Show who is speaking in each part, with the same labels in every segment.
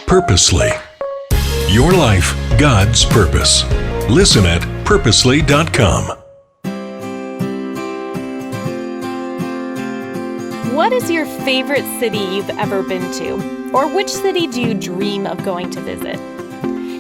Speaker 1: Purposely. Your life, God's purpose. Listen at purposely.com.
Speaker 2: What is your favorite city you've ever been to? Or which city do you dream of going to visit?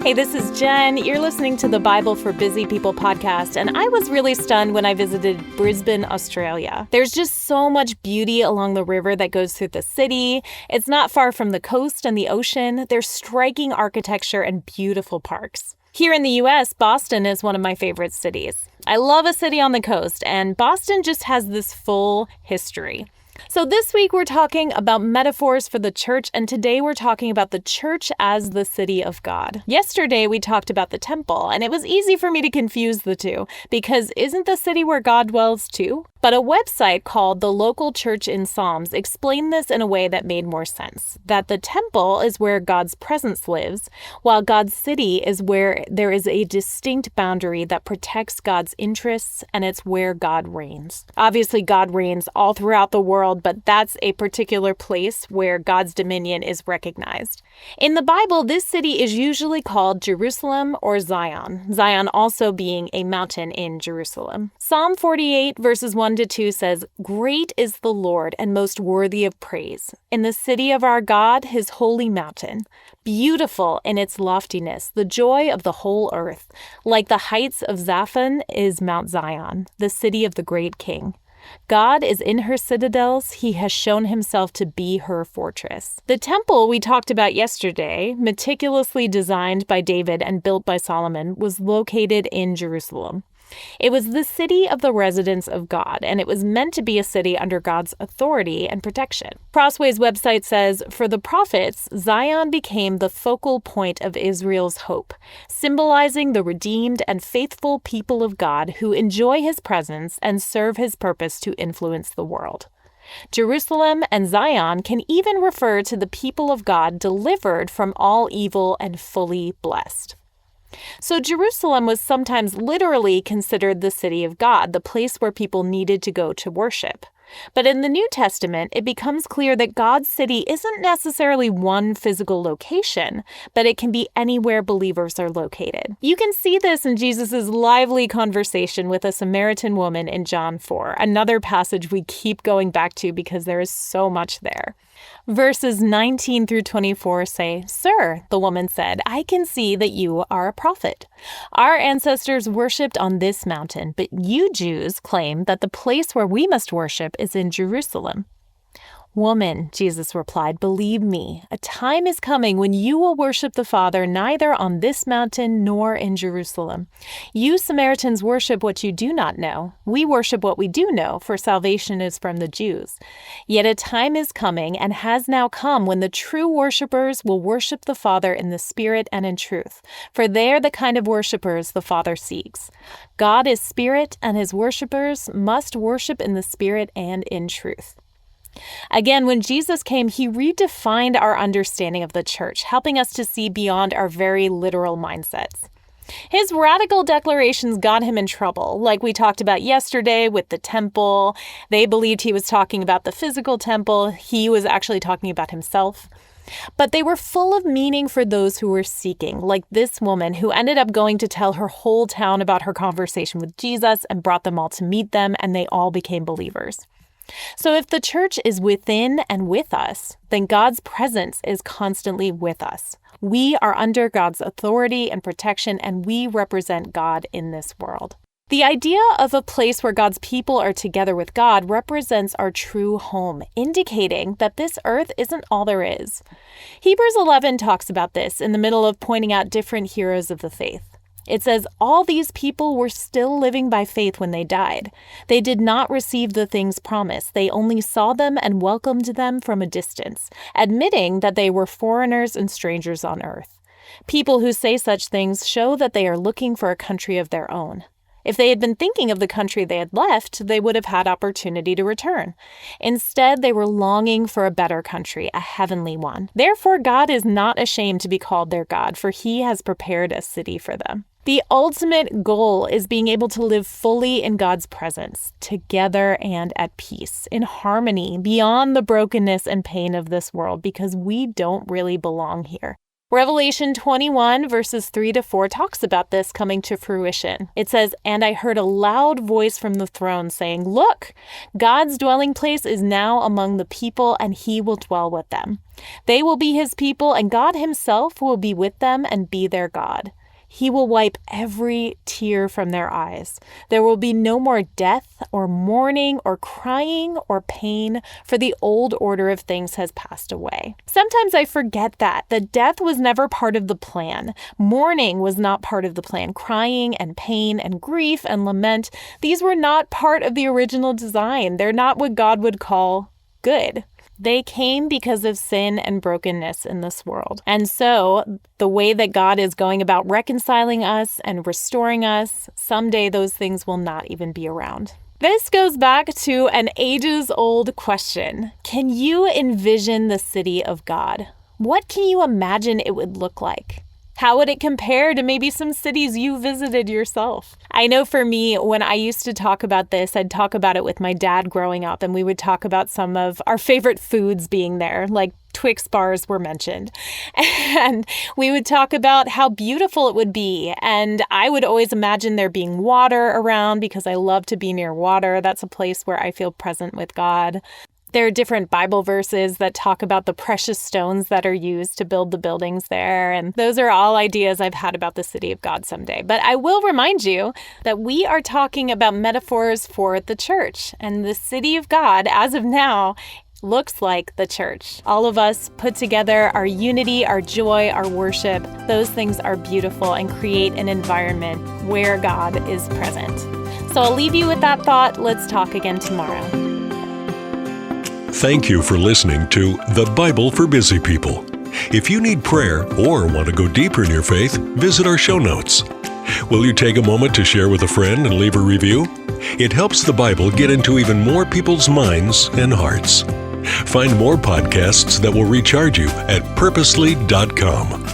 Speaker 2: Hey, this is Jen. You're listening to the Bible for Busy People podcast, and I was really stunned when I visited Brisbane, Australia. There's just so much beauty along the river that goes through the city. It's not far from the coast and the ocean. There's striking architecture and beautiful parks. Here in the U.S., Boston is one of my favorite cities. I love a city on the coast, and Boston just has this full history. So this week we're talking about metaphors for the church, and today we're talking about the church as the city of God. Yesterday we talked about the temple, and it was easy for me to confuse the two, because isn't the city where God dwells too? But a website called The Local Church in Psalms explained this in a way that made more sense, that the temple is where God's presence lives, while God's city is where there is a distinct boundary that protects God's interests, and it's where God reigns. Obviously, God reigns all throughout the world, but that's a particular place where God's dominion is recognized. In the Bible, this city is usually called Jerusalem or Zion, Zion also being a mountain in Jerusalem. Psalm 48 verses 1-2 says, "Great is the Lord and most worthy of praise in the city of our God, his holy mountain. Beautiful in its loftiness, the joy of the whole earth. Like the heights of Zaphon is Mount Zion, the city of the great king. God is in her citadels. He has shown himself to be her fortress." The temple we talked about yesterday, meticulously designed by David and built by Solomon, was located in Jerusalem. It was the city of the residence of God, and it was meant to be a city under God's authority and protection. Crossway's website says, "For the prophets, Zion became the focal point of Israel's hope, symbolizing the redeemed and faithful people of God who enjoy his presence and serve his purpose to influence the world." Jerusalem and Zion can even refer to the people of God delivered from all evil and fully blessed. So Jerusalem was sometimes literally considered the city of God, the place where people needed to go to worship. But in the New Testament, it becomes clear that God's city isn't necessarily one physical location, but it can be anywhere believers are located. You can see this in Jesus' lively conversation with a Samaritan woman in John 4, another passage we keep going back to because there is so much there. Verses 19-24 say, "Sir," the woman said, "I can see that you are a prophet. Our ancestors worshipped on this mountain, but you Jews claim that the place where we must worship is in Jerusalem." "Woman," Jesus replied, "believe me, a time is coming when you will worship the Father neither on this mountain nor in Jerusalem. You Samaritans worship what you do not know. We worship what we do know, for salvation is from the Jews. Yet a time is coming and has now come when the true worshipers will worship the Father in the Spirit and in truth, for they are the kind of worshipers the Father seeks. God is Spirit, and his worshipers must worship in the Spirit and in truth." Again, when Jesus came, he redefined our understanding of the church, helping us to see beyond our very literal mindsets. His radical declarations got him in trouble, like we talked about yesterday with the temple. They believed he was talking about the physical temple. He was actually talking about himself. But they were full of meaning for those who were seeking, like this woman who ended up going to tell her whole town about her conversation with Jesus and brought them all to meet them, and they all became believers. So if the church is within and with us, then God's presence is constantly with us. We are under God's authority and protection, and we represent God in this world. The idea of a place where God's people are together with God represents our true home, indicating that this earth isn't all there is. Hebrews 11 talks about this in the middle of pointing out different heroes of the faith. It says, "All these people were still living by faith when they died. They did not receive the things promised. They only saw them and welcomed them from a distance, admitting that they were foreigners and strangers on earth." People who say such things show that they are looking for a country of their own. If they had been thinking of the country they had left, they would have had opportunity to return. Instead, they were longing for a better country, a heavenly one. Therefore, God is not ashamed to be called their God, for he has prepared a city for them. The ultimate goal is being able to live fully in God's presence, together and at peace, in harmony, beyond the brokenness and pain of this world, because we don't really belong here. Revelation 21 verses 3-4 talks about this coming to fruition. It says, "And I heard a loud voice from the throne saying, 'Look, God's dwelling place is now among the people, and he will dwell with them. They will be his people, and God himself will be with them and be their God. He will wipe every tear from their eyes. There will be no more death or mourning or crying or pain, for the old order of things has passed away.'" Sometimes I forget that death was never part of the plan. Mourning was not part of the plan. Crying and pain and grief and lament, these were not part of the original design. They're not what God would call good. They came because of sin and brokenness in this world. And so the way that God is going about reconciling us and restoring us, someday those things will not even be around. This goes back to an ages-old question. Can you envision the city of God? What can you imagine it would look like? How would it compare to maybe some cities you visited yourself? I know for me, when I used to talk about this, I'd talk about it with my dad growing up, and we would talk about some of our favorite foods being there, like Twix bars were mentioned. And we would talk about how beautiful it would be. And I would always imagine there being water around because I love to be near water. That's a place where I feel present with God. There are different Bible verses that talk about the precious stones that are used to build the buildings there. And those are all ideas I've had about the city of God someday. But I will remind you that we are talking about metaphors for the church. And the city of God, as of now, looks like the church. All of us put together, our unity, our joy, our worship, those things are beautiful and create an environment where God is present. So I'll leave you with that thought. Let's talk again tomorrow.
Speaker 1: Thank you for listening to The Bible for Busy People. If you need prayer or want to go deeper in your faith, visit our show notes. Will you take a moment to share with a friend and leave a review? It helps the Bible get into even more people's minds and hearts. Find more podcasts that will recharge you at purposely.com.